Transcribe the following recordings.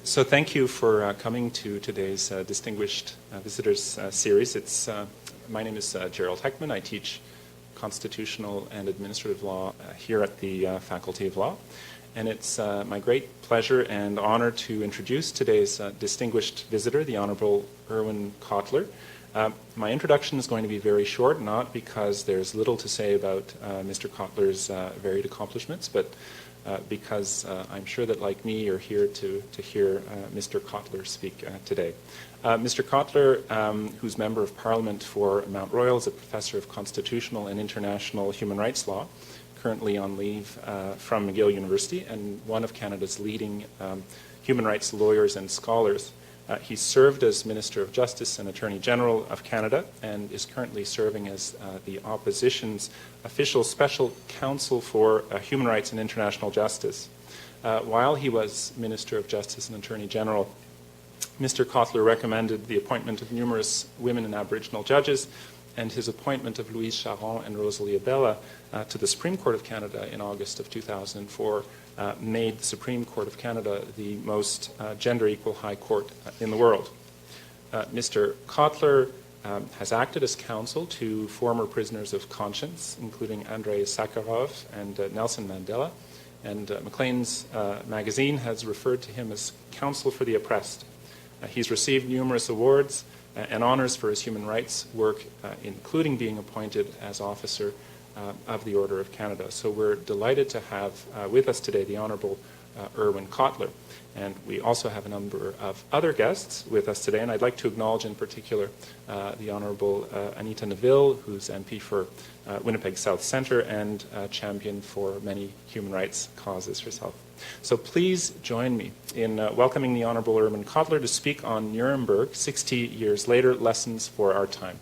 So thank you for coming to today's Distinguished Visitors series. My name is Gerald Heckman. I teach constitutional and administrative law here at the Faculty of Law. And it's my great pleasure and honor to introduce today's distinguished visitor, the Honorable Irwin Cotler. My introduction is going to be very short, not because there's little to say about Mr. Cotler's varied accomplishments, but because I'm sure that, like me, you're here to hear Mr. Cotler speak today. Mr. Cotler, who's Member of Parliament for Mount Royal, is a Professor of Constitutional and International Human Rights Law, currently on leave from McGill University, and one of Canada's leading human rights lawyers and scholars. He served as Minister of Justice and Attorney General of Canada and is currently serving as the Opposition's official special counsel for human rights and international justice. While he was Minister of Justice and Attorney General, Mr. Cotler recommended the appointment of numerous women and Aboriginal judges, and his appointment of Louise Charon and Rosalie Abella to the Supreme Court of Canada in August of 2004 made the Supreme Court of Canada the most gender-equal high court in the world. Mr. Cotler has acted as counsel to former prisoners of conscience, including Andrei Sakharov and Nelson Mandela, and Maclean's magazine has referred to him as counsel for the oppressed. He's received numerous awards and honors for his human rights work, including being appointed as officer of the Order of Canada. So we're delighted to have with us today the Honourable Irwin Cotler. And we also have a number of other guests with us today, and I'd like to acknowledge in particular the Honourable Anita Neville, who's MP for Winnipeg South Centre and champion for many human rights causes herself. So please join me in welcoming the Honourable Irwin Cotler to speak on Nuremberg, 60 years later, lessons for our time.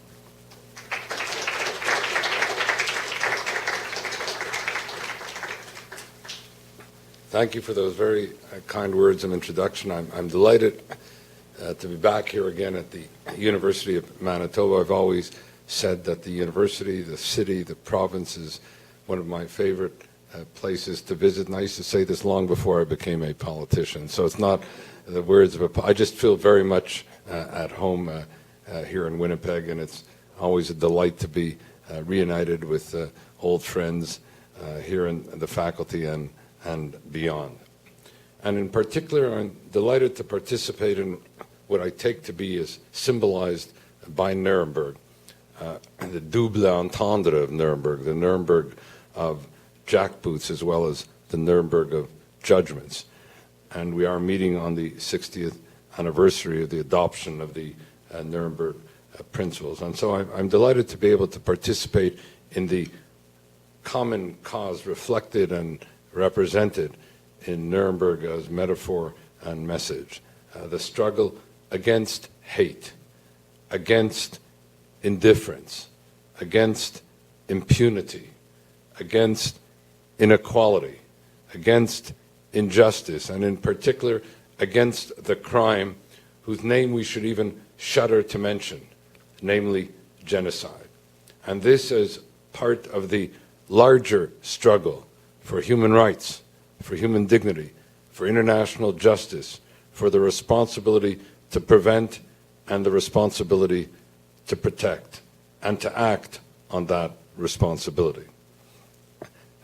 Thank you for those very kind words of introduction. I'm delighted to be back here again at the University of Manitoba. I've always said that the university, the city, the province is one of my favorite places to visit, and I used to say this long before I became a politician. So it's not the words of I just feel very much at home here in Winnipeg, and it's always a delight to be reunited with old friends here in the faculty and beyond. And in particular, I'm delighted to participate in what I take to be as symbolized by Nuremberg, the double entendre of Nuremberg, the Nuremberg of jackboots as well as the Nuremberg of judgments. And we are meeting on the 60th anniversary of the adoption of the Nuremberg principles. And so I'm delighted to be able to participate in the common cause reflected and represented in Nuremberg as metaphor and message. The struggle against hate, against indifference, against impunity, against inequality, against injustice, and in particular against the crime whose name we should even shudder to mention, namely genocide. And this is part of the larger struggle for human rights, for human dignity, for international justice, for the responsibility to prevent and the responsibility to protect, and to act on that responsibility.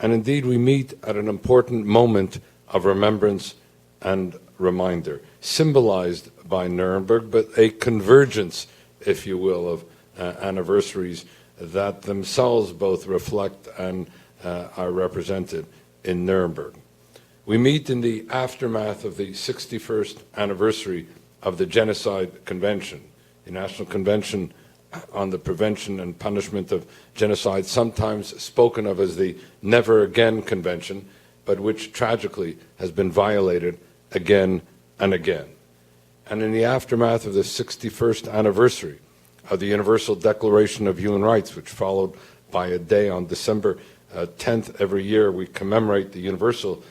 And indeed, we meet at an important moment of remembrance and reminder, symbolized by Nuremberg, but a convergence, if you will, of anniversaries that themselves both reflect and are represented in Nuremberg. We meet in the aftermath of the 61st anniversary of the Genocide Convention, the National Convention on the Prevention and Punishment of Genocide, sometimes spoken of as the Never Again Convention, but which tragically has been violated again and again. And in the aftermath of the 61st anniversary of the Universal Declaration of Human Rights, which followed by a day on December 10th every year, we commemorate the Universal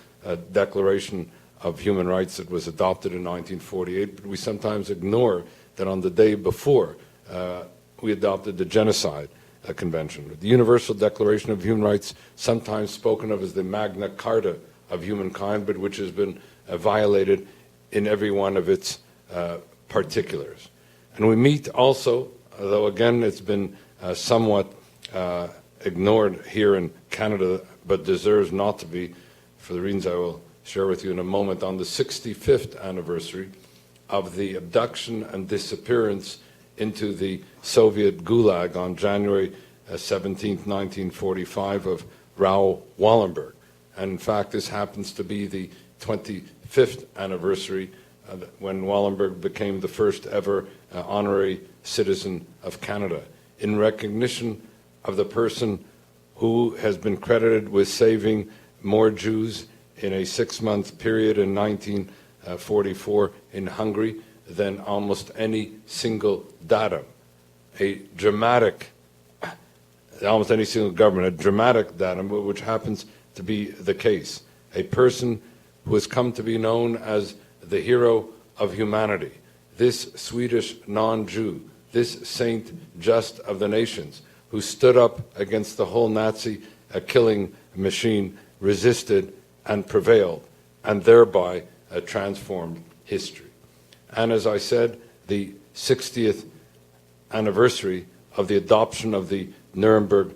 Declaration of Human Rights that was adopted in 1948, but we sometimes ignore that on the day before we adopted the Genocide Convention. The Universal Declaration of Human Rights, sometimes spoken of as the Magna Carta of humankind, but which has been violated in every one of its particulars. And we meet also, though again it's been somewhat ignored here in Canada, but deserves not to be, for the reasons I will share with you in a moment, on the 65th anniversary of the abduction and disappearance into the Soviet Gulag on January 17, 1945, of Raoul Wallenberg. And in fact, this happens to be the 25th anniversary when Wallenberg became the first ever honorary citizen of Canada, in recognition of the person who has been credited with saving more Jews in a 6-month period in 1944 in Hungary than almost any single datum. Almost any single government, a dramatic datum, which happens to be the case. A person who has come to be known as the hero of humanity, this Swedish non-Jew, this saint just of the nations, who stood up against the whole Nazi killing machine, resisted and prevailed, and thereby transformed history. And as I said, the 60th anniversary of the adoption of the Nuremberg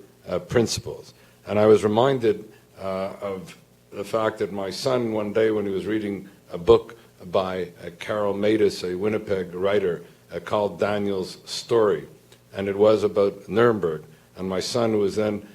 principles. And I was reminded of the fact that my son, one day when he was reading a book by Carol Matus, a Winnipeg writer, called Daniel's Story, and it was about Nuremberg. And my son, who was then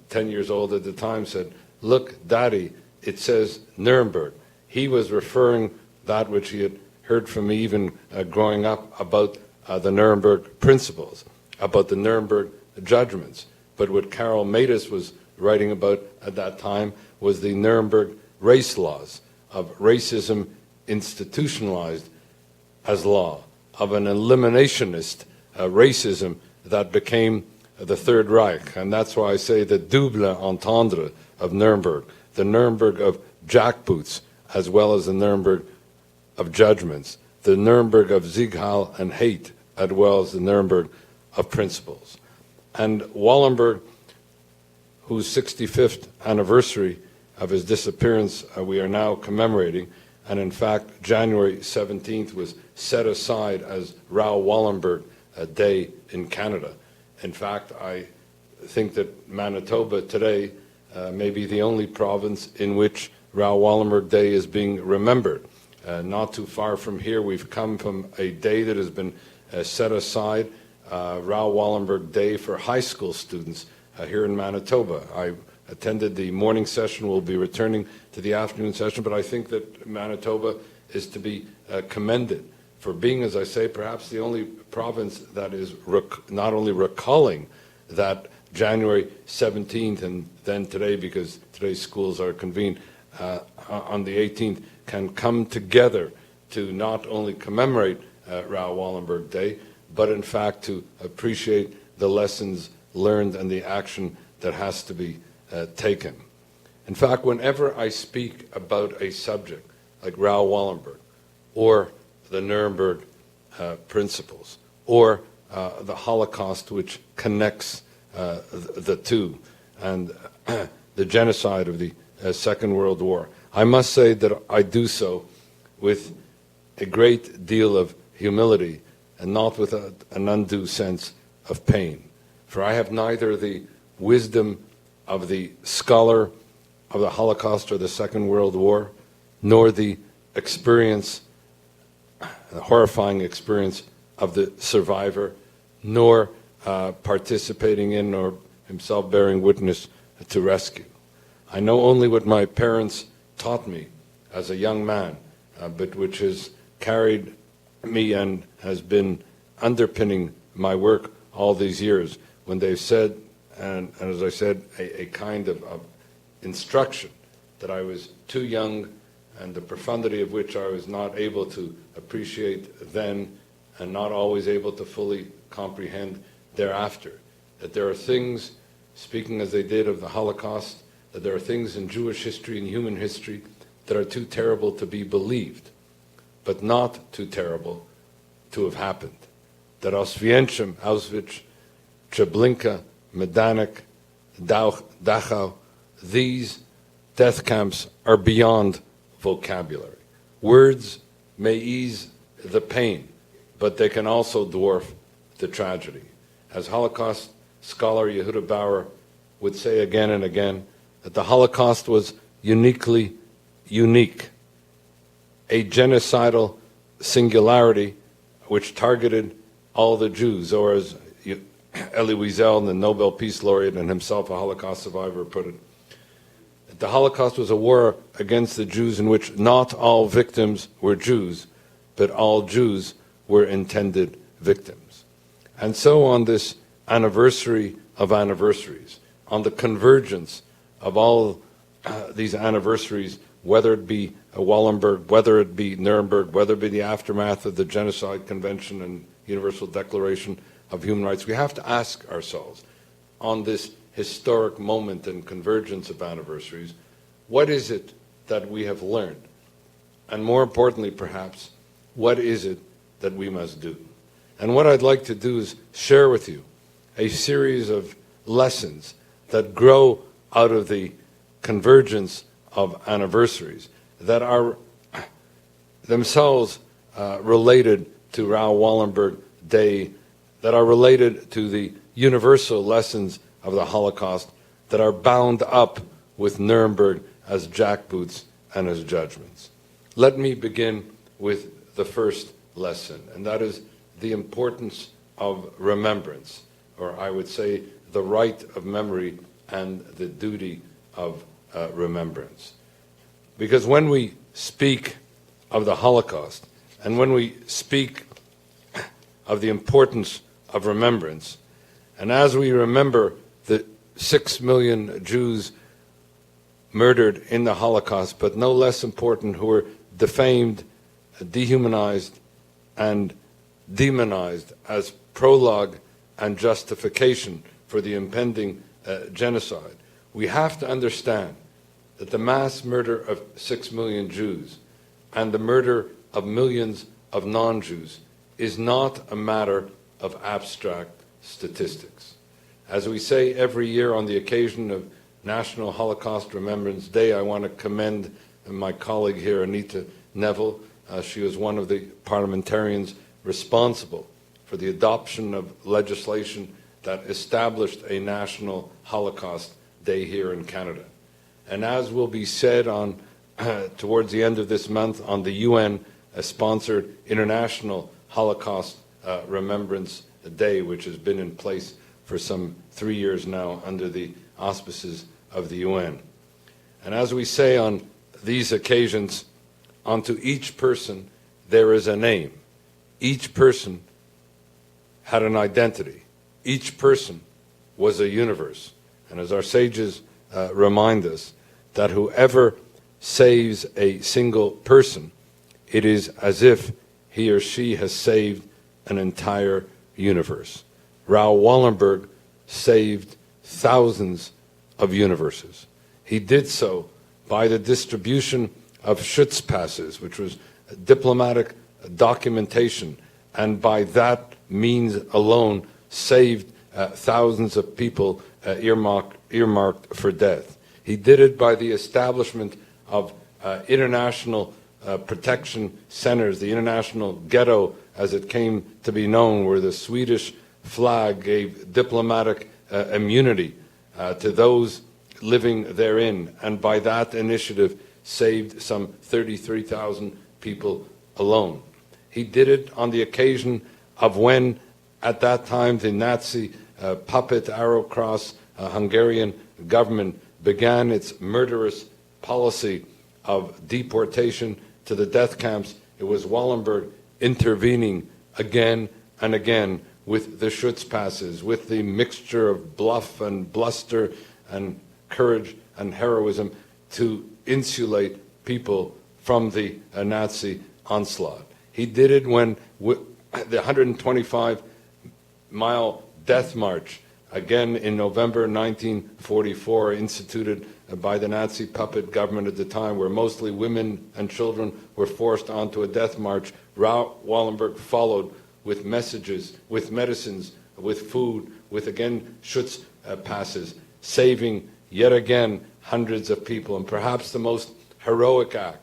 10 years old at the time, said, "Look, Daddy, it says Nuremberg." He was referring that which he had heard from me even growing up about the Nuremberg principles, about the Nuremberg judgments. But what Carol Matus was writing about at that time was the Nuremberg race laws, of racism institutionalized as law, of an eliminationist racism that became the Third Reich. And that's why I say the double entendre of Nuremberg, the Nuremberg of jackboots, as well as the Nuremberg of judgments, the Nuremberg of Sieg, Heil, and hate, as well as the Nuremberg of principles. And Wallenberg, whose 65th anniversary of his disappearance we are now commemorating, and in fact January 17th was set aside as Raoul Wallenberg Day in Canada. In fact, I think that Manitoba today may be the only province in which Raoul Wallenberg Day is being remembered. Not too far from here, we've come from a day that has been set aside, Raoul Wallenberg Day for high school students here in Manitoba. I attended the morning session, will be returning to the afternoon session, but I think that Manitoba is to be commended for being, as I say, perhaps the only province that is not only recalling that January 17th and then today, because today's schools are convened on the 18th, can come together to not only commemorate Raoul Wallenberg Day, but in fact to appreciate the lessons learned and the action that has to be taken. In fact, whenever I speak about a subject like Raoul Wallenberg, or the Nuremberg principles, or the Holocaust, which connects the two, and the genocide of the Second World War, I must say that I do so with a great deal of humility and not with an undue sense of pain. For I have neither the wisdom of the scholar of the Holocaust or the Second World War, nor the experience, the horrifying experience of the survivor, nor participating in or himself bearing witness to rescue. I know only what my parents taught me as a young man, but which has carried me and has been underpinning my work all these years, when they've said, and as I said, a kind of instruction that I was too young, and the profundity of which I was not able to appreciate then, and not always able to fully comprehend thereafter. That there are things, speaking as they did of the Holocaust, that there are things in Jewish history and human history that are too terrible to be believed, but not too terrible to have happened. That Auschwitz, Treblinka, Majdanek, Dachau, these death camps are beyond vocabulary. Words may ease the pain, but they can also dwarf the tragedy. As Holocaust scholar Yehuda Bauer would say again and again, that the Holocaust was uniquely unique, a genocidal singularity which targeted all the Jews, or as Elie Wiesel, the Nobel Peace Laureate and himself a Holocaust survivor, put it, the Holocaust was a war against the Jews in which not all victims were Jews, but all Jews were intended victims. And so on this anniversary of anniversaries, on the convergence of all these anniversaries, whether it be Wallenberg, whether it be Nuremberg, whether it be the aftermath of the Genocide Convention and Universal Declaration of Human Rights, we have to ask ourselves, on this historic moment and convergence of anniversaries, what is it that we have learned? And more importantly, perhaps, what is it that we must do? And what I'd like to do is share with you a series of lessons that grow out of the convergence of anniversaries that are themselves related to Raoul Wallenberg Day, that are related to the universal lessons of the Holocaust, that are bound up with Nuremberg as jackboots and as judgments. Let me begin with the first lesson, and that is the importance of remembrance, or I would say the right of memory and the duty of remembrance. Because when we speak of the Holocaust, and when we speak of the importance of remembrance, and as we remember the 6 million Jews murdered in the Holocaust, but no less important, who were defamed, dehumanized, and demonized as prologue and justification for the impending genocide, we have to understand that the mass murder of 6 million Jews and the murder of millions of non-Jews is not a matter of abstract statistics. As we say every year on the occasion of National Holocaust Remembrance Day, I want to commend my colleague here, Anita Neville. She was one of the parliamentarians responsible for the adoption of legislation that established a National Holocaust Day here in Canada. And as will be said on towards the end of this month on the UN-sponsored International Holocaust Remembrance Day, which has been in place for some 3 years now under the auspices of the UN. And as we say on these occasions, unto each person there is a name. Each person had an identity. Each person was a universe. And as our sages remind us, that whoever saves a single person, it is as if he or she has saved an entire universe. Raoul Wallenberg saved thousands of universes. He did so by the distribution of Schutzpasses, which was diplomatic documentation, and by that means alone saved thousands of people earmarked for death. He did it by the establishment of international protection centers, the international ghetto, as it came to be known, where the Swedish flag gave diplomatic immunity to those living therein, and by that initiative saved some 33,000 people alone. He did it on the occasion of when, at that time, the Nazi puppet Arrow Cross Hungarian government began its murderous policy of deportation to the death camps. It was Wallenberg intervening again and again with the Schutzpasses, with the mixture of bluff and bluster and courage and heroism to insulate people from the Nazi onslaught. He did it when the 125-mile death march, again in November 1944, instituted by the Nazi puppet government at the time, where mostly women and children were forced onto a death march. Raoul Wallenberg followed with messages, with medicines, with food, with again Schutz passes, saving yet again hundreds of people. And perhaps the most heroic act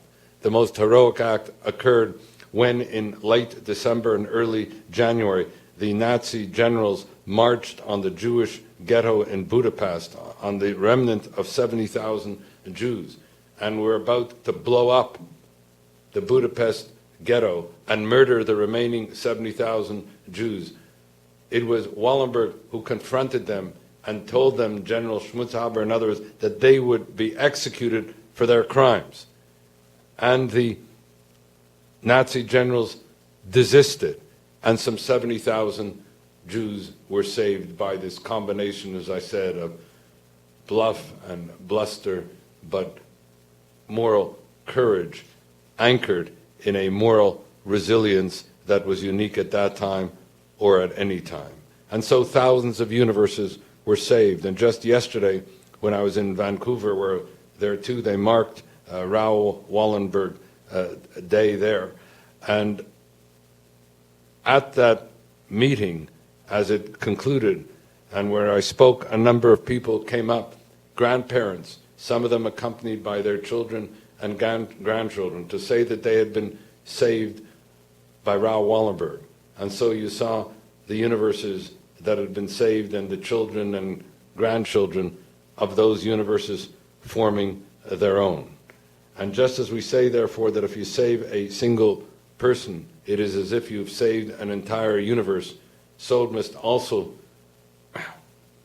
occurred when in late December and early January, the Nazi generals marched on the Jewish ghetto in Budapest, on the remnant of 70,000 Jews, and were about to blow up the Budapest ghetto and murder the remaining 70,000 Jews. It was Wallenberg who confronted them and told them, General Schmutzhaber and others, that they would be executed for their crimes. And the Nazi generals desisted, and some 70,000 Jews were saved by this combination, as I said, of bluff and bluster, but moral courage, anchored in a moral resilience that was unique at that time or at any time. And so thousands of universes were saved. And just yesterday, when I was in Vancouver, where there too they marked Raoul Wallenberg Day there. And at that meeting, as it concluded, and where I spoke, a number of people came up, grandparents, some of them accompanied by their children and grandchildren, to say that they had been saved by Raoul Wallenberg. And so you saw the universes that had been saved and the children and grandchildren of those universes forming their own. And just as we say, therefore, that if you save a single person, it is as if you've saved an entire universe, so it must also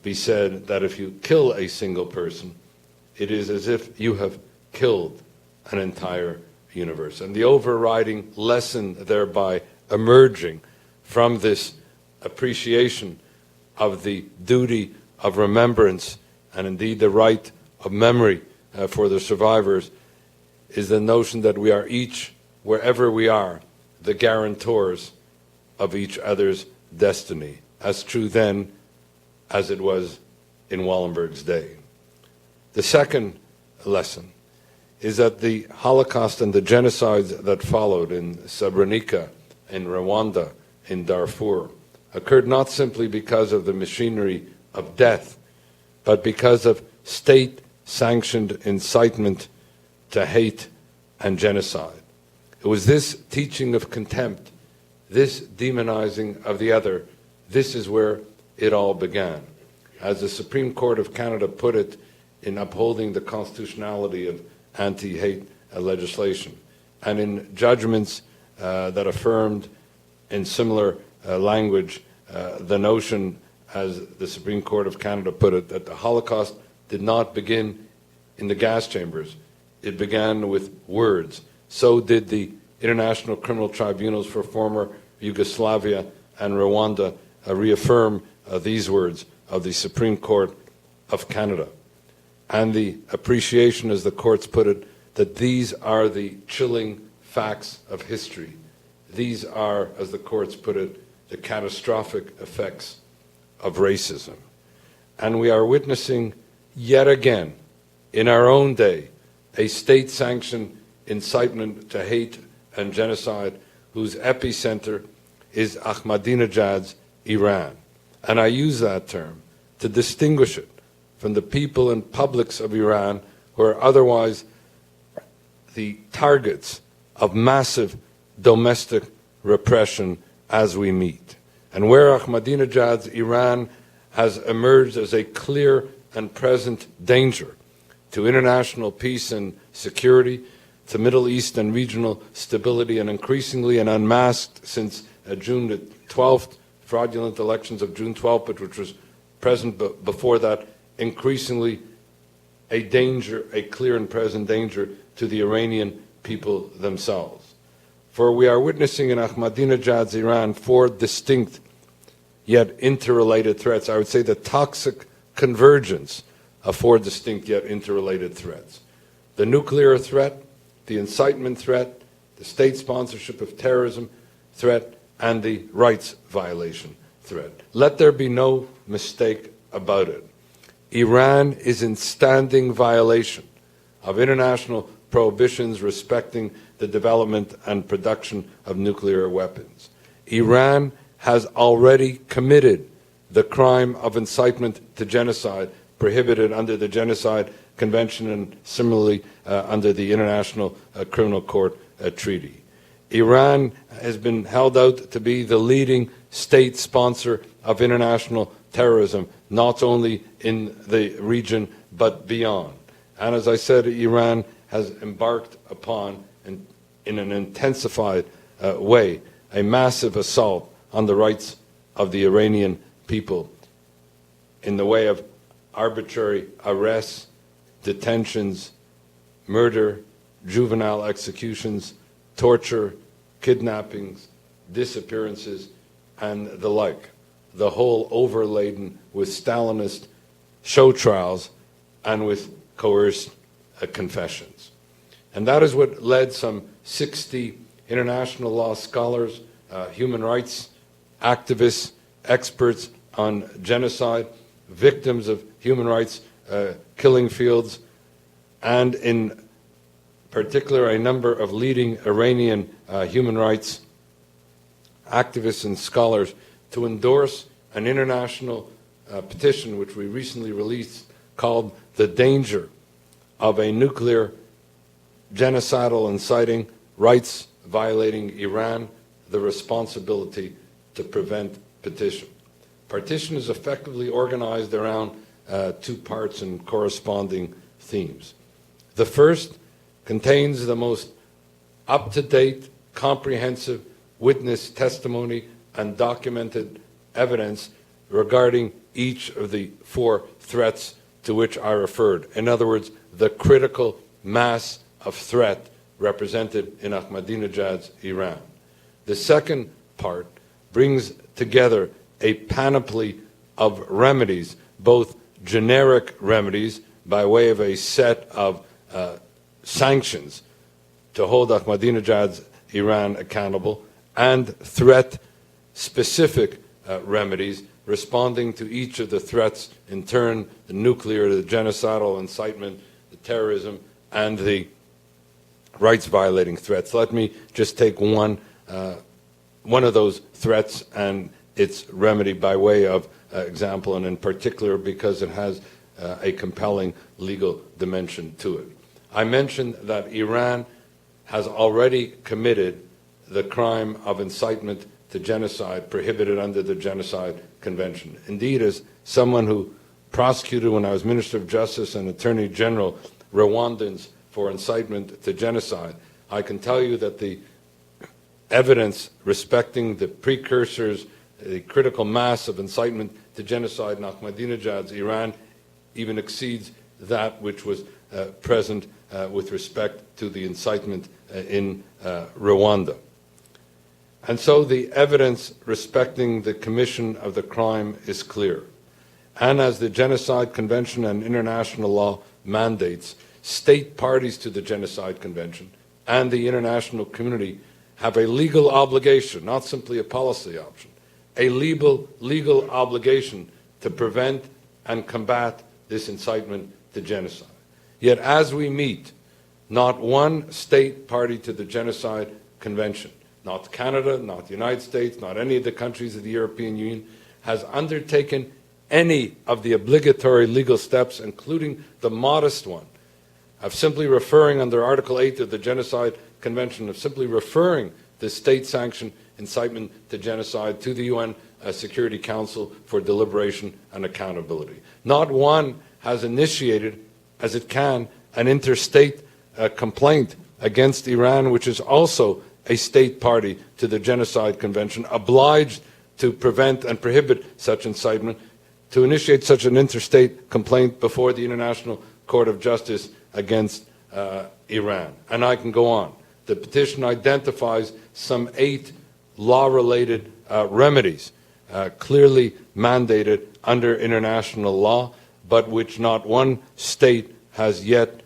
be said that if you kill a single person, it is as if you have killed an entire universe. And the overriding lesson thereby emerging from this appreciation of the duty of remembrance and indeed the right of memory for the survivors is the notion that we are each, wherever we are, the guarantors of each other's destiny, as true then as it was in Wallenberg's day. The second lesson is that the Holocaust and the genocides that followed in Srebrenica, in Rwanda, in Darfur, occurred not simply because of the machinery of death, but because of state-sanctioned incitement to hate and genocide. It was this teaching of contempt, this demonizing of the other, this is where it all began. As the Supreme Court of Canada put it in upholding the constitutionality of anti-hate legislation, and in judgments that affirmed in similar language the notion, as the Supreme Court of Canada put it, that the Holocaust did not begin in the gas chambers. It began with words. So did the International Criminal Tribunals for former Yugoslavia and Rwanda reaffirm these words of the Supreme Court of Canada. And the appreciation, as the courts put it, that these are the chilling facts of history. These are, as the courts put it, the catastrophic effects of racism. And we are witnessing yet again, in our own day, a state-sanctioned incitement to hate and genocide whose epicenter is Ahmadinejad's Iran. And I use that term to distinguish it from the people and publics of Iran who are otherwise the targets of massive domestic repression as we meet. And where Ahmadinejad's Iran has emerged as a clear and present danger to international peace and security, to Middle East and regional stability, and increasingly and unmasked since June the 12th, fraudulent elections of June 12th, but which was present before that, increasingly a danger, a clear and present danger to the Iranian people themselves. For we are witnessing in Ahmadinejad's Iran four distinct yet interrelated threats. I would say the toxic convergence of four distinct yet interrelated threats. The nuclear threat, the incitement threat, the state sponsorship of terrorism threat, and the rights violation threat. Let there be no mistake about it. Iran is in standing violation of international prohibitions respecting the development and production of nuclear weapons. Iran has already committed the crime of incitement to genocide, prohibited under the Genocide Convention and similarly under the International Criminal Court Treaty. Iran has been held out to be the leading state sponsor of international terrorism, not only in the region but beyond. And as I said, Iran has embarked upon, in an intensified way, a massive assault on the rights of the Iranian people in the way of arbitrary arrests, detentions, murder, juvenile executions, torture, kidnappings, disappearances, and the like. The whole overladen with Stalinist show trials and with coerced confessions. And that is what led some 60 international law scholars, human rights activists, experts on genocide, victims of human rights killing fields, and in particular a number of leading Iranian human rights activists and scholars to endorse an international petition which we recently released called "The Danger of a Nuclear Genocidal Inciting Rights Violating Iran, the Responsibility to Prevent" petition. Petition is effectively organized around two parts and corresponding themes. The first contains the most up-to-date, comprehensive witness testimony and documented evidence regarding each of the four threats to which I referred. In other words, the critical mass of threat represented in Ahmadinejad's Iran. The second part brings together a panoply of remedies, both generic remedies by way of a set of sanctions to hold Ahmadinejad's Iran accountable, and threat-specific remedies responding to each of the threats in turn: the nuclear, the genocidal incitement, the terrorism, and the rights-violating threats. Let me just take one of those threats and its remedy by way of example, and in particular because it has a compelling legal dimension to it. I mentioned that Iran has already committed the crime of incitement to genocide prohibited under the Genocide Convention. Indeed, as someone who prosecuted, when I was Minister of Justice and Attorney General, Rwandans for incitement to genocide, I can tell you that the evidence respecting the precursors, the critical mass of incitement to genocide in Ahmadinejad's Iran even exceeds that which was present with respect to the incitement in Rwanda. And so the evidence respecting the commission of the crime is clear. And as the Genocide Convention and international law mandates, state parties to the Genocide Convention and the international community have a legal obligation, not simply a policy option, a legal obligation to prevent and combat this incitement to genocide. Yet as we meet, not one state party to the Genocide Convention, not Canada, not the United States, not any of the countries of the European Union, has undertaken any of the obligatory legal steps, including the modest one of simply referring under Article 8 of the Genocide Convention, of simply referring the state-sanctioned incitement to genocide to the UN Security Council for deliberation and accountability. Not one has initiated, as it can, an interstate complaint against Iran, which is also a state party to the Genocide Convention, obliged to prevent and prohibit such incitement, to initiate such an interstate complaint before the International Court of Justice against Iran. And I can go on. The petition identifies some 8 law-related remedies clearly mandated under international law, but which not one state has yet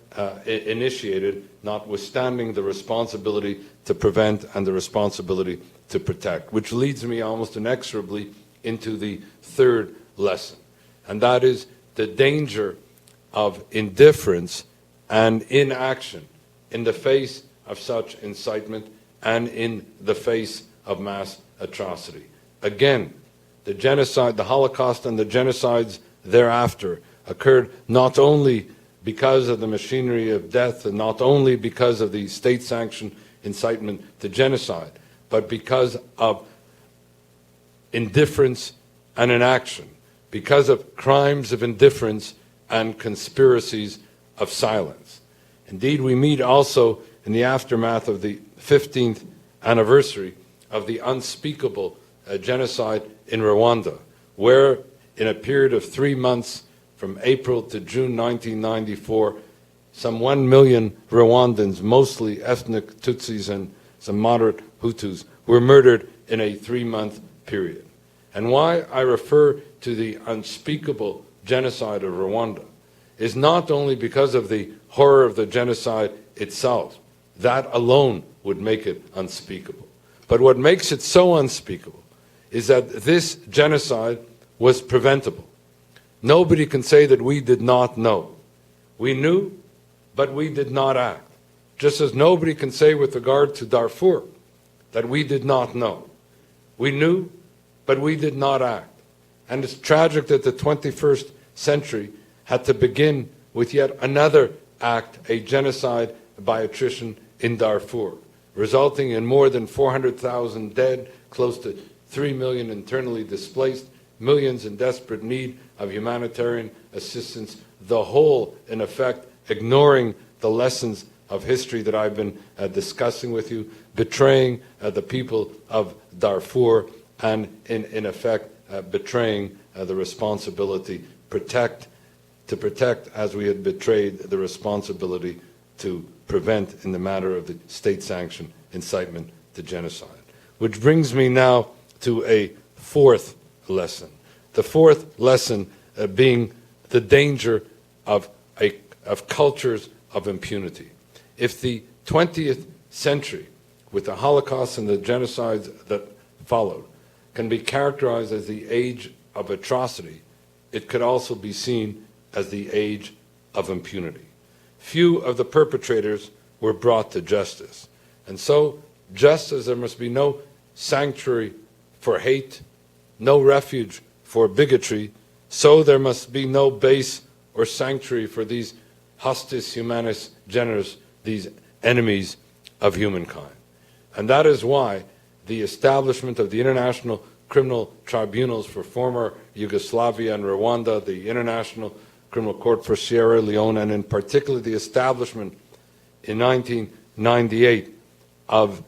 initiated, notwithstanding the responsibility to prevent and the responsibility to protect, which leads me almost inexorably into the third lesson, and that is the danger of indifference and inaction in the face of such incitement and in the face of mass atrocity. Again, the genocide, the Holocaust and the genocides thereafter occurred not only because of the machinery of death and not only because of the state-sanctioned incitement to genocide, but because of indifference and inaction, because of crimes of indifference and conspiracies of silence. Indeed, we meet also in the aftermath of the 15th anniversary of the unspeakable genocide in Rwanda, where in a period of 3 months, from April to June 1994, some 1 million Rwandans, mostly ethnic Tutsis and some moderate Hutus, were murdered in a 3-month period. And why I refer to the unspeakable genocide of Rwanda is not only because of the horror of the genocide itself. That alone would make it unspeakable. But what makes it so unspeakable is that this genocide was preventable. Nobody can say that we did not know. We knew, but we did not act. Just as nobody can say with regard to Darfur that we did not know. We knew, but we did not act. And it's tragic that the 21st century had to begin with yet another act, a genocide by attrition in Darfur, resulting in more than 400,000 dead, close to 3 million internally displaced, millions in desperate need of humanitarian assistance, the whole, in effect, ignoring the lessons of history that I've been discussing with you, betraying the people of Darfur, and in effect, betraying the responsibility to protect as we had betrayed the responsibility to prevent in the matter of the state-sanctioned incitement to genocide. Which brings me now to a fourth lesson. The fourth lesson being the danger of cultures of impunity. If the 20th century, with the Holocaust and the genocides that followed, can be characterized as the age of atrocity, it could also be seen as the age of impunity. Few of the perpetrators were brought to justice. And so, just as there must be no sanctuary for hate, no refuge for bigotry, so there must be no base or sanctuary for these hostis humanus generis, these enemies of humankind. And that is why the establishment of the International Criminal Tribunals for former Yugoslavia and Rwanda, the International Criminal Court for Sierra Leone, and in particular the establishment in 1998 of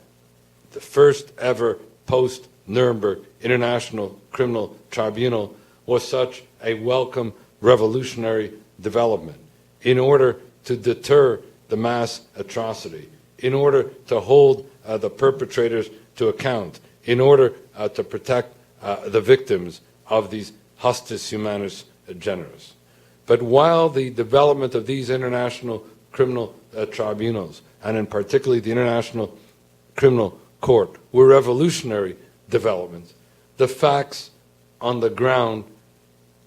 the first ever post-Nuremberg International Criminal Tribunal was such a welcome revolutionary development in order to deter the mass atrocity, in order to hold the perpetrators to account, in order to protect the victims of these hostis humanus generis. But while the development of these international criminal tribunals, and in particular the International Criminal Court, were revolutionary developments, the facts on the ground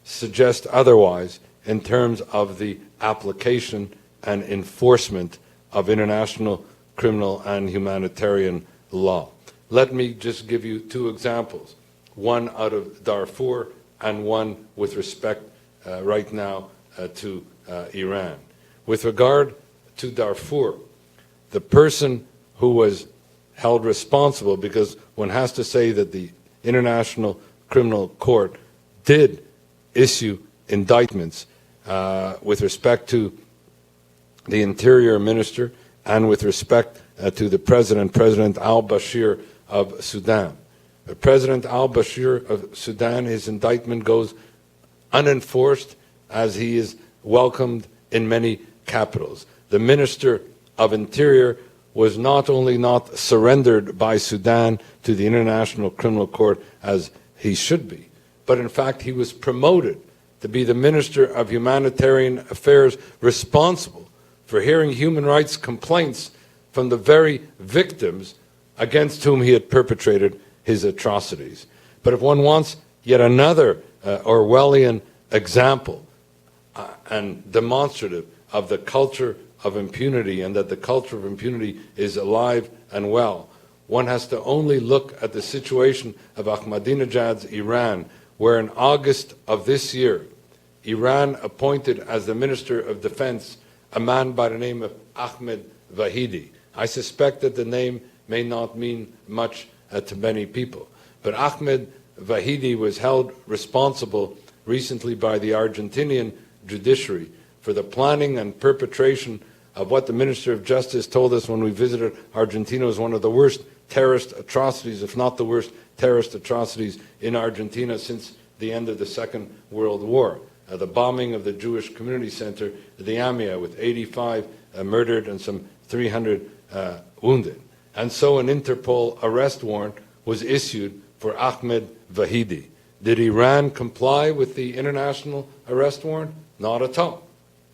suggest otherwise in terms of the application and enforcement of international criminal and humanitarian law. Let me just give you two examples, one out of Darfur and one with respect right now to Iran. With regard to Darfur, the person who was held responsible, because one has to say that the International Criminal Court did issue indictments with respect to the Interior Minister and with respect to the President al-Bashir of Sudan. President al-Bashir of Sudan, his indictment goes unenforced as he is welcomed in many capitals. The Minister of Interior was not only not surrendered by Sudan to the International Criminal Court as he should be, but in fact he was promoted to be the Minister of Humanitarian Affairs responsible for hearing human rights complaints from the very victims against whom he had perpetrated his atrocities. But if one wants yet another Orwellian example and demonstrative of the culture of impunity, and that the culture of impunity is alive and well, one has to only look at the situation of Ahmadinejad's Iran, where in August of this year, Iran appointed as the Minister of Defense a man by the name of Ahmed Vahidi, I suspect that the name may not mean much to many people, but Ahmed Vahidi was held responsible recently by the Argentinian judiciary for the planning and perpetration of what the Minister of Justice told us when we visited Argentina was one of the worst terrorist atrocities, if not the worst terrorist atrocities in Argentina since the end of the Second World War. The bombing of the Jewish Community Center, the AMIA, with 85 murdered and some 300 wounded. And so an Interpol arrest warrant was issued for Ahmed Vahidi. Did Iran comply with the international arrest warrant? Not at all.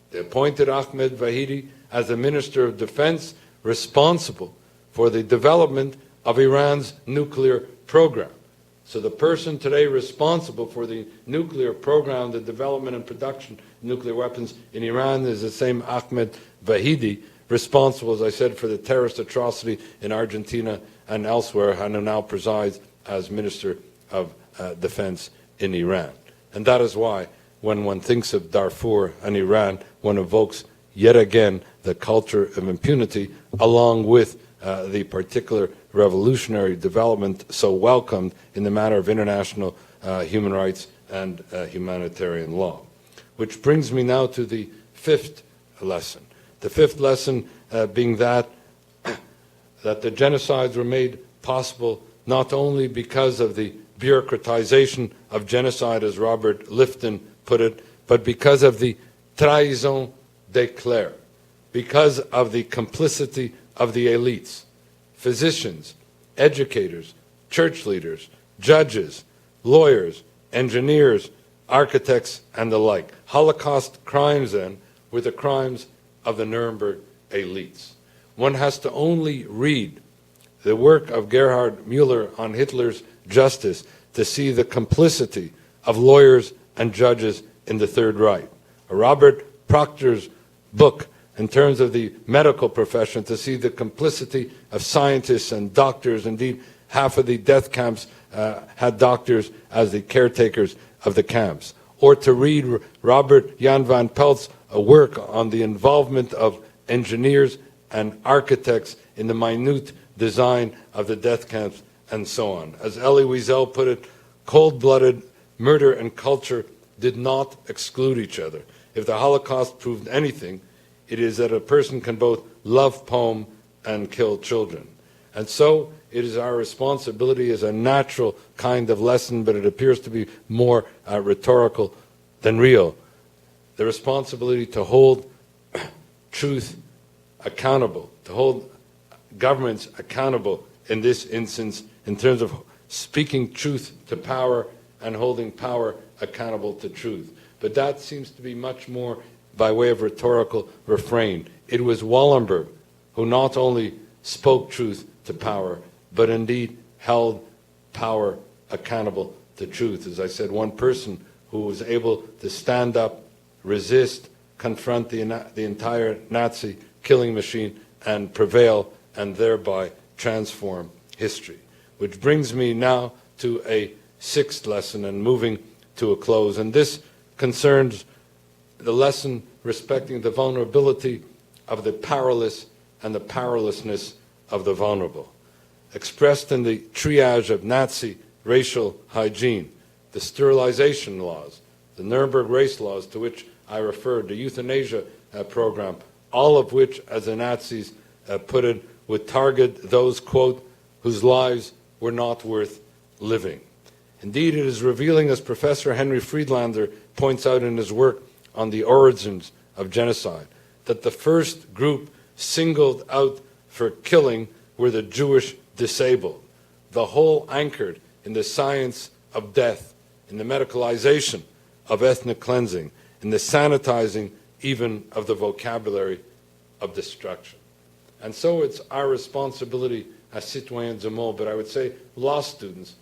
They appointed Ahmed Vahidi as the Minister of Defense responsible for the development of Iran's nuclear program. So the person today responsible for the nuclear program, the development and production of nuclear weapons in Iran is the same Ahmed Vahidi, responsible, as I said, for the terrorist atrocity in Argentina and elsewhere, and who now presides as Minister of Defense in Iran. And that is why, when one thinks of Darfur and Iran, one evokes yet again the culture of impunity, along with the particular revolutionary development so welcomed in the matter of international human rights and humanitarian law. Which brings me now to the fifth lesson. The fifth lesson being that the genocides were made possible not only because of the bureaucratization of genocide, as Robert Lifton put it, but because of the trahison d'éclair, because of the complicity of the elites, physicians, educators, church leaders, judges, lawyers, engineers, architects, and the like. Holocaust crimes, then, were the crimes of the Nuremberg elites. One has to only read the work of Gerhard Müller on Hitler's justice to see the complicity of lawyers and judges in the Third Reich. Robert Proctor's book in terms of the medical profession to see the complicity of scientists and doctors. Indeed, half of the death camps had doctors as the caretakers of the camps. Or to read Robert Jan van Pelt's work on the involvement of engineers and architects in the minute design of the death camps and so on. As Elie Wiesel put it, cold-blooded murder and culture did not exclude each other. If the Holocaust proved anything, it is that a person can both love poem and kill children. And so it is our responsibility as a natural kind of lesson, but it appears to be more rhetorical than real. The responsibility to hold truth accountable, to hold governments accountable in this instance in terms of speaking truth to power and holding power accountable to truth. But that seems to be much more by way of rhetorical refrain. It was Wallenberg who not only spoke truth to power, but indeed held power accountable to truth. As I said, one person who was able to stand up, resist, confront the entire Nazi killing machine and prevail, and thereby transform history. Which brings me now to a sixth lesson and moving to a close. And this concerns the lesson respecting the vulnerability of the powerless and the powerlessness of the vulnerable. Expressed in the triage of Nazi racial hygiene, the sterilization laws, the Nuremberg race laws to which I referred, the euthanasia program, all of which, as the Nazis put it, would target those, quote, whose lives were not worth living. Indeed, it is revealing, as Professor Henry Friedlander points out in his work on the origins of genocide, that the first group singled out for killing were the Jewish disabled, the whole anchored in the science of death, in the medicalization of ethnic cleansing, in the sanitizing even of the vocabulary of destruction. And so it's our responsibility as citoyens du monde, but I would say law students,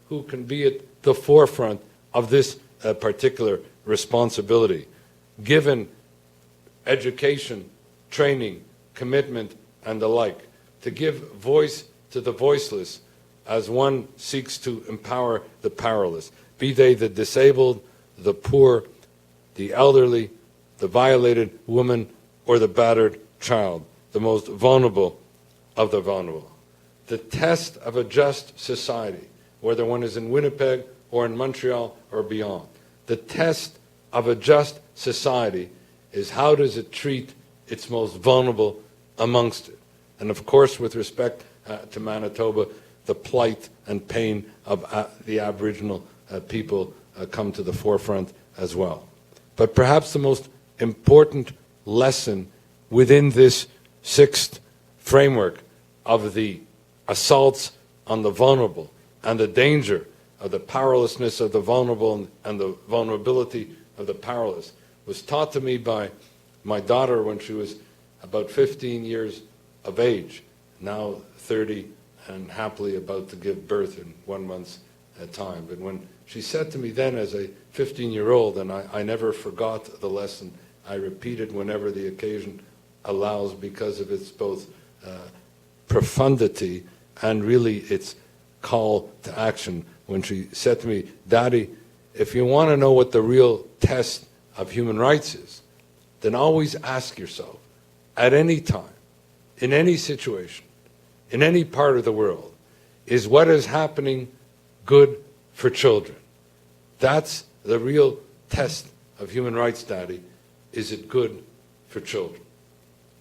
who can be at the forefront of this particular responsibility, given education, training, commitment, and the like, to give voice to the voiceless as one seeks to empower the powerless, be they the disabled, the poor, the elderly, the violated woman, or the battered child, the most vulnerable of the vulnerable. The test of a just society, whether one is in Winnipeg or in Montreal or beyond. The test of a just society is how does it treat its most vulnerable amongst it. And of course, with respect to Manitoba, the plight and pain of the Aboriginal people come to the forefront as well. But perhaps the most important lesson within this sixth framework of the assaults on the vulnerable and the danger of the powerlessness of the vulnerable and the vulnerability of the powerless was taught to me by my daughter when she was about 15 years of age, now 30 and happily about to give birth in 1 month's time. But when she said to me then as a 15-year-old, and I never forgot the lesson, I repeat it whenever the occasion allows because of its both profundity and really its call to action. When she said to me, "Daddy, if you want to know what the real test of human rights is, then always ask yourself, at any time, in any situation, in any part of the world, is what is happening good for children? That's the real test of human rights, Daddy. Is it good for children?"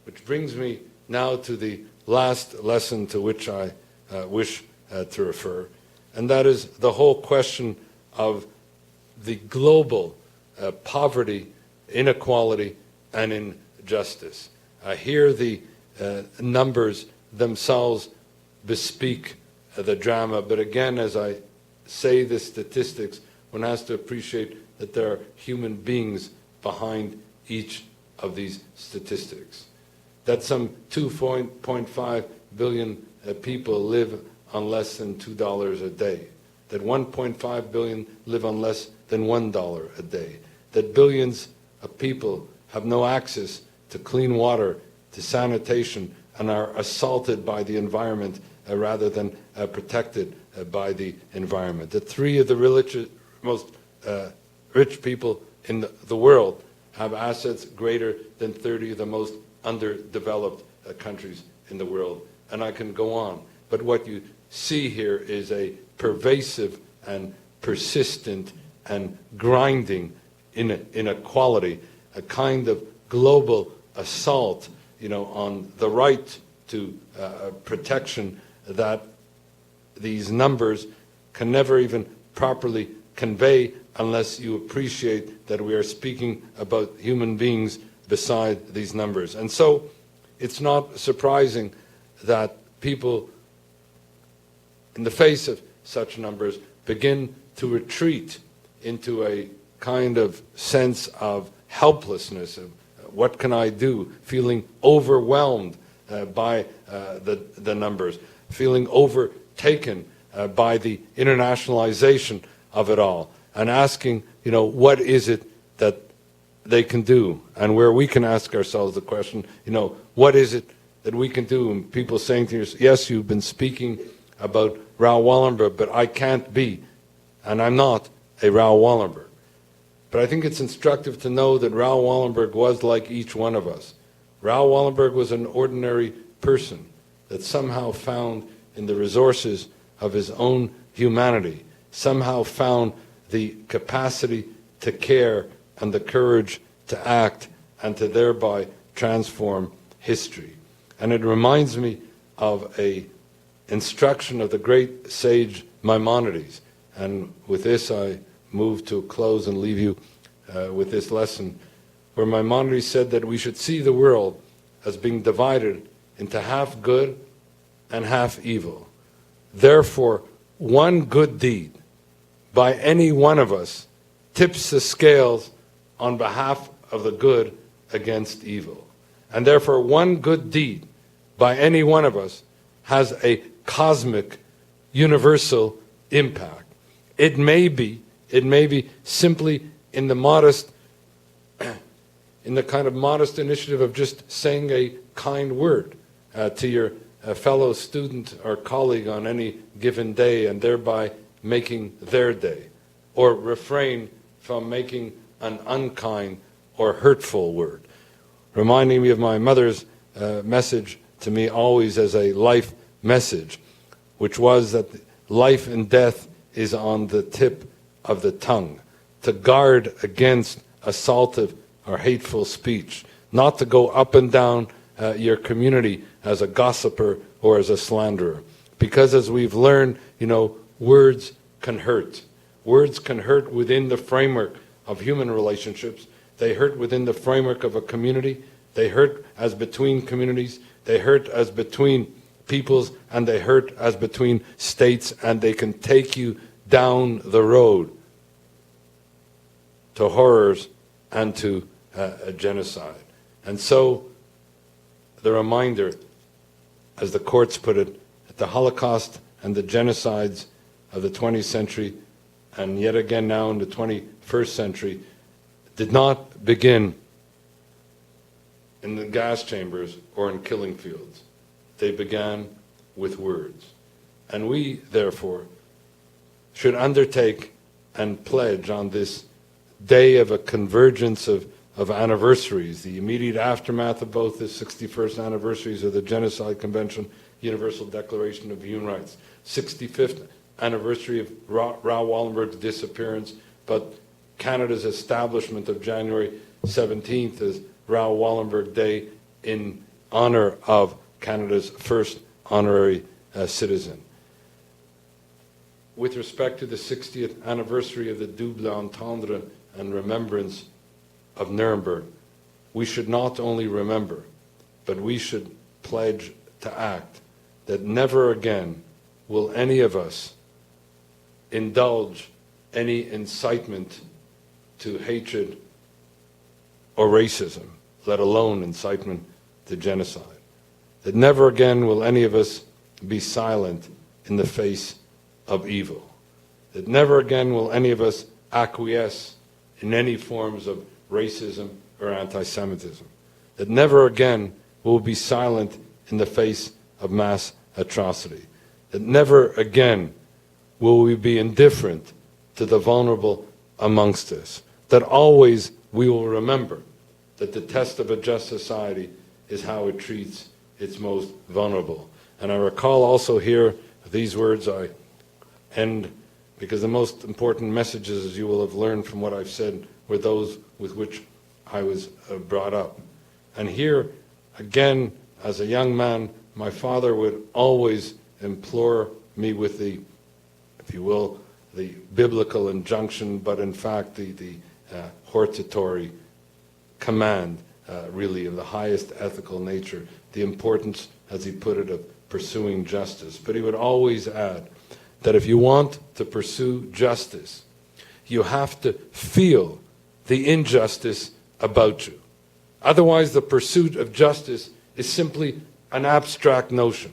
Which brings me now to the last lesson to which I wish to refer, and that is the whole question of the global poverty, inequality, and injustice. Here the numbers themselves bespeak the drama, but again, as I say the statistics, one has to appreciate that there are human beings behind each of these statistics. That some 2.5 billion people live on less than $2 a day. That 1.5 billion live on less than $1 a day. That billions of people have no access to clean water, to sanitation, and are assaulted by the environment rather than protected by the environment. That 3 of the most rich people in the world have assets greater than 30 of the most underdeveloped countries in the world. And I can go on. But what you see here is a pervasive and persistent and grinding inequality, a kind of global assault, on the right to protection that these numbers can never even properly convey unless you appreciate that we are speaking about human beings beside these numbers. And so it's not surprising that people, in the face of such numbers, begin to retreat into a kind of sense of helplessness, of what can I do, feeling overwhelmed by the numbers, feeling overtaken by the internationalization of it all, and asking, what is it that they can do, and where we can ask ourselves the question, what is it that we can do? And people saying to us, yes, you've been speaking about Raoul Wallenberg, but I can't be, and I'm not a Raoul Wallenberg. But I think it's instructive to know that Raoul Wallenberg was like each one of us. Raoul Wallenberg was an ordinary person that somehow found in the resources of his own humanity, somehow found the capacity to care and the courage to act and to thereby transform history. And it reminds me of a instruction of the great sage Maimonides. And with this I move to a close and leave you with this lesson, where Maimonides said that we should see the world as being divided into half good and half evil. Therefore, one good deed by any one of us tips the scales on behalf of the good against evil. And therefore, one good deed by any one of us has a cosmic, universal impact. It may be simply in the kind of modest initiative of just saying a kind word to your fellow student or colleague on any given day, and thereby making their day, or refrain from making an unkind or hurtful word. Reminding me of my mother's message to me always as a life message, which was that life and death is on the tip of the tongue, to guard against assaultive or hateful speech, not to go up and down your community as a gossiper or as a slanderer. Because as we've learned, words can hurt. Words can hurt within the framework of human relationships. They hurt within the framework of a community. They hurt as between communities. They hurt as between peoples, and they hurt as between states, and they can take you down the road to horrors and to a genocide. And so the reminder, as the courts put it, that the Holocaust and the genocides of the 20th century, and yet again now in the 21st century, did not begin in the gas chambers or in killing fields. They began with words. And we, therefore, should undertake and pledge on this day of a convergence of anniversaries, the immediate aftermath of both the 61st anniversaries of the Genocide Convention, Universal Declaration of Human Rights, 65th anniversary of Raoul Wallenberg's disappearance, but Canada's establishment of January 17th as Raoul Wallenberg Day in honor of Canada's first honorary citizen. With respect to the 60th anniversary of the double entendre and remembrance of Nuremberg, we should not only remember, but we should pledge to act that never again will any of us indulge any incitement to hatred or racism, let alone incitement to genocide. That never again will any of us be silent in the face of evil. That never again will any of us acquiesce in any forms of racism or anti-Semitism. That never again will be silent in the face of mass atrocity. That never again will we be indifferent to the vulnerable amongst us. That always we will remember that the test of a just society is how it treats its most vulnerable. And I recall also here these words I end, because the most important messages, as you will have learned from what I've said, were those with which I was brought up. And here, again, as a young man, my father would always implore me with the, if you will, the biblical injunction, but in fact the hortatory command, really, of the highest ethical nature, the importance, as he put it, of pursuing justice. But he would always add that if you want to pursue justice, you have to feel the injustice about you. Otherwise, the pursuit of justice is simply an abstract notion.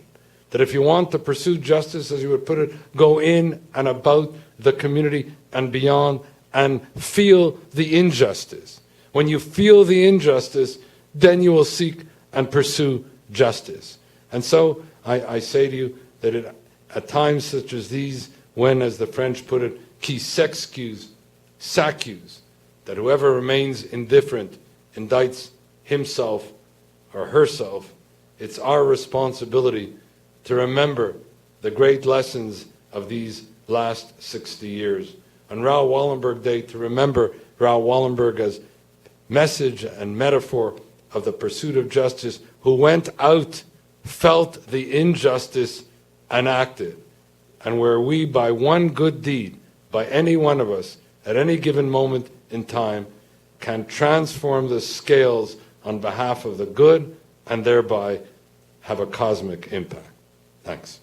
That if you want to pursue justice, as you would put it, go in and about the community and beyond and feel the injustice. When you feel the injustice, then you will seek and pursue justice. And so I say to you that at times such as these, when, as the French put it, qui s'excuse, s'accuse, that whoever remains indifferent indicts himself or herself, it's our responsibility to remember the great lessons of these last 60 years. On Raoul Wallenberg Day, to remember Raoul Wallenberg as message and metaphor of the pursuit of justice, who went out, felt the injustice, and acted. And where we, by one good deed, by any one of us, at any given moment in time, can transform the scales on behalf of the good and thereby have a cosmic impact. Thanks.